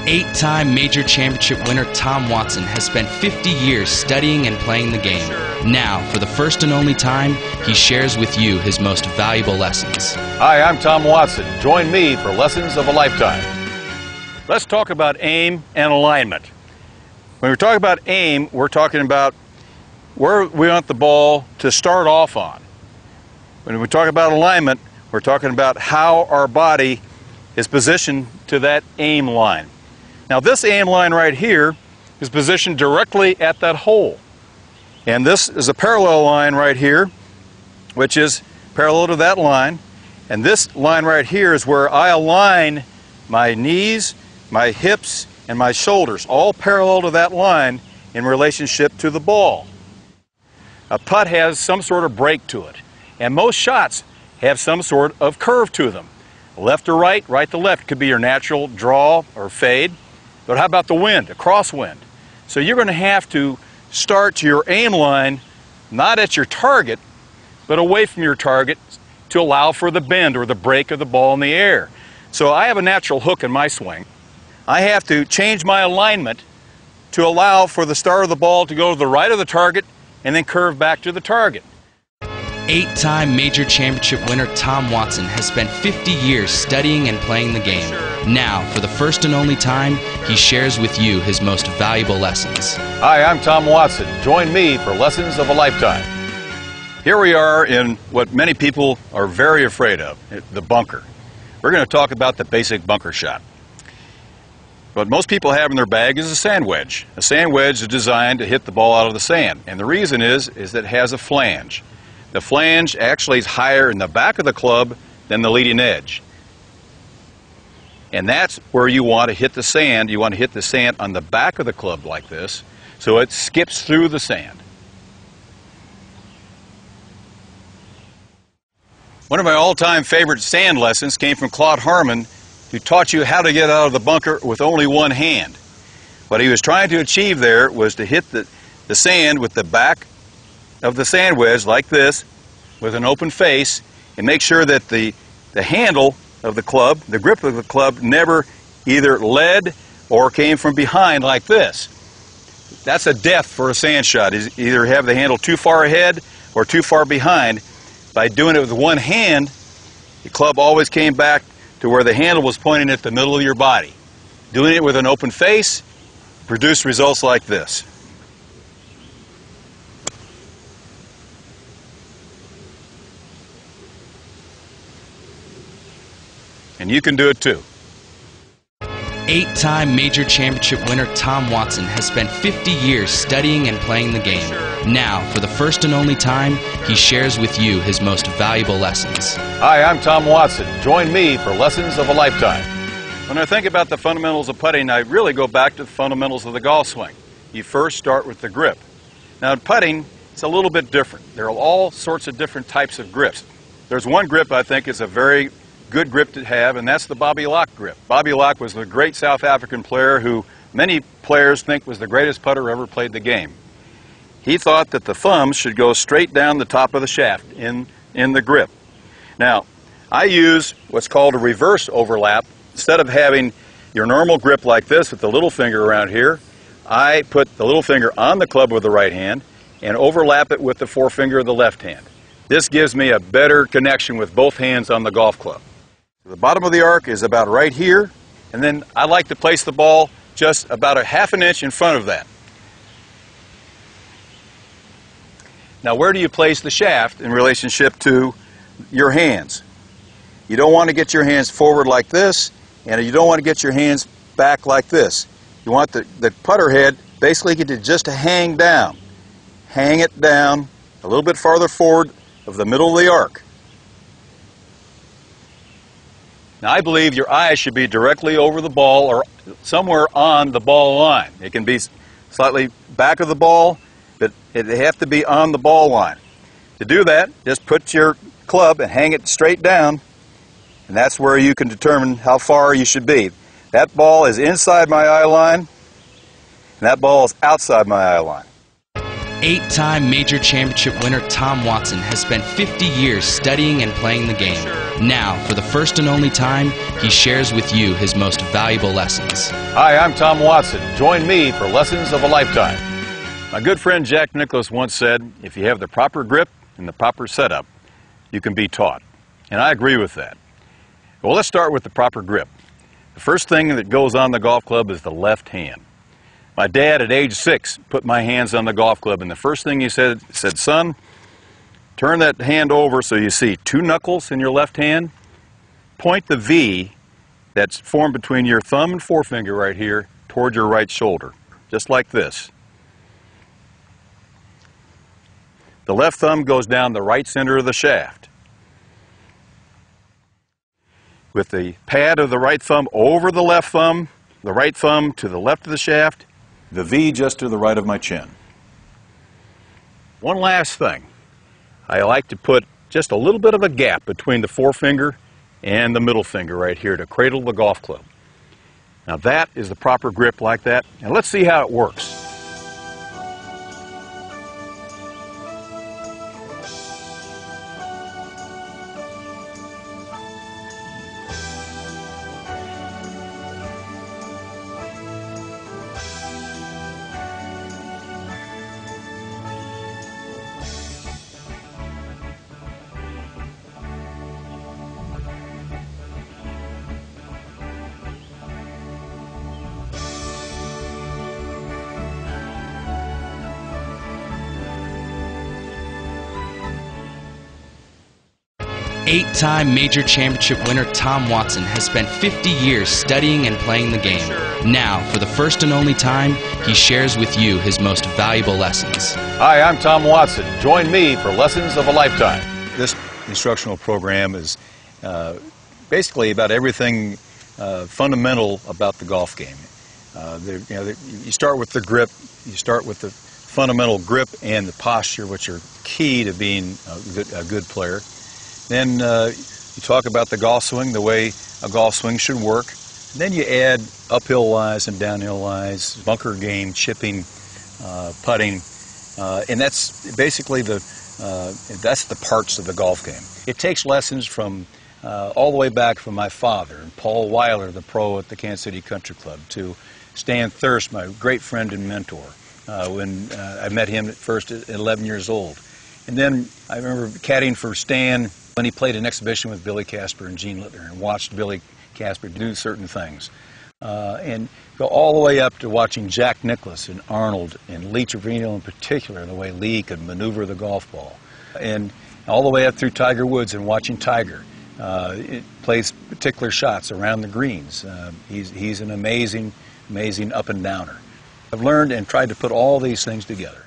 Eight-time major championship winner Tom Watson has spent 50 years studying and playing the game. Now, for the first and only time, he shares with you his most valuable lessons. Hi, I'm Tom Watson. Join me for Lessons of a Lifetime. Let's talk about aim and alignment. When we talk about aim, we're talking about where we want the ball to start off on. When we talk about alignment, we're talking about how our body is positioned to that aim line. Now this aim line right here is positioned directly at that hole. And this is a parallel line right here, which is parallel to that line. And this line right here is where I align my knees, my hips, and my shoulders, all parallel to that line in relationship to the ball. A putt has some sort of break to it, and most shots have some sort of curve to them. Left to right, right to left could be your natural draw or fade. But how about the wind, a crosswind? So you're going to have to start to your aim line, not at your target, but away from your target to allow for the bend or the break of the ball in the air. So I have a natural hook in my swing. I have to change my alignment to allow for the start of the ball to go to the right of the target and then curve back to the target. Eight-time major championship winner Tom Watson has spent 50 years studying and playing the game. Now, for the first and only time, he shares with you his most valuable lessons. Hi, I'm Tom Watson. Join me for Lessons of a Lifetime. Here we are in what many people are very afraid of, the bunker. We're going to talk about the basic bunker shot. What most people have in their bag is a sand wedge. A sand wedge is designed to hit the ball out of the sand, and the reason is that it has a flange. The flange actually is higher in the back of the club than the leading edge. And that's where you want to hit the sand. You want to hit the sand on the back of the club like this, so it skips through the sand. One of my all-time favorite sand lessons came from Claude Harmon, who taught you how to get out of the bunker with only one hand. What he was trying to achieve there was to hit the sand with the back of the sand wedge like this with an open face, and make sure that the handle of the club, the grip of the club, never either led or came from behind like this. That's a death for a sand shot, is either have the handle too far ahead or too far behind. By doing it with one hand, the club always came back to where the handle was pointing at the middle of your body. Doing it with an open face produced results like this. And you can do it too. Eight-time major championship winner Tom Watson has spent 50 years studying and playing the game. Now, for the first and only time, he shares with you his most valuable lessons. Hi, I'm Tom Watson. Join me for Lessons of a Lifetime. When I think about the fundamentals of putting, I really go back to the fundamentals of the golf swing. You first start with the grip. Now in putting, it's a little bit different. There are all sorts of different types of grips. There's one grip I think is a very good grip to have, and that's the Bobby Locke grip. Bobby Locke was the great South African player who many players think was the greatest putter who ever played the game. He thought that the thumbs should go straight down the top of the shaft in the grip. Now, I use what's called a reverse overlap. Instead of having your normal grip like this with the little finger around here, I put the little finger on the club with the right hand and overlap it with the forefinger of the left hand. This gives me a better connection with both hands on the golf club. The bottom of the arc is about right here, and then I like to place the ball just about a half an inch in front of that. Now, where do you place the shaft in relationship to your hands? You don't want to get your hands forward like this, and you don't want to get your hands back like this. You want the putter head basically just to hang down. Hang it down a little bit farther forward of the middle of the arc. Now, I believe your eyes should be directly over the ball or somewhere on the ball line. It can be slightly back of the ball, but they have to be on the ball line. To do that, just put your club and hang it straight down, and that's where you can determine how far you should be. That ball is inside my eye line, and that ball is outside my eye line. 8-time major championship winner Tom Watson has spent 50 years studying and playing the game. Now, for the first and only time, he shares with you his most valuable lessons. Hi, I'm Tom Watson. Join me for Lessons of a Lifetime. My good friend Jack Nicklaus once said, if you have the proper grip and the proper setup, you can be taught. And I agree with that. Well, let's start with the proper grip. The first thing that goes on the golf club is the left hand. My dad at age 6 put my hands on the golf club, and the first thing he said, son, turn that hand over so you see 2 knuckles in your left hand. Point the V that's formed between your thumb and forefinger right here toward your right shoulder, just like this. The left thumb goes down the right center of the shaft. With the pad of the right thumb over the left thumb, the right thumb to the left of the shaft, the V just to the right of my chin. One last thing. I like to put just a little bit of a gap between the forefinger and the middle finger right here to cradle the golf club. Now that is the proper grip like that, and let's see how it works. 8-time major championship winner Tom Watson has spent 50 years studying and playing the game. Now, for the first and only time, he shares with you his most valuable lessons. Hi, I'm Tom Watson. Join me for Lessons of a Lifetime. This instructional program is basically about everything fundamental about the golf game. You start with the grip, you start with the fundamental grip and the posture, which are key to being a good player. Then you talk about the golf swing, the way a golf swing should work. Then you add uphill lies and downhill lies, bunker game, chipping, putting, and that's basically that's the parts of the golf game. It takes lessons from all the way back from my father, and Paul Weiler, the pro at the Kansas City Country Club, to Stan Thirst, my great friend and mentor, when I met him at first at 11 years old. And then I remember caddying for Stan when he played an exhibition with Billy Casper and Gene Littner and watched Billy Casper do certain things. And go all the way up to watching Jack Nicklaus and Arnold and Lee Trevino in particular, the way Lee could maneuver the golf ball. And all the way up through Tiger Woods and watching Tiger. It plays particular shots around the greens. He's an amazing up and downer. I've learned and tried to put all these things together.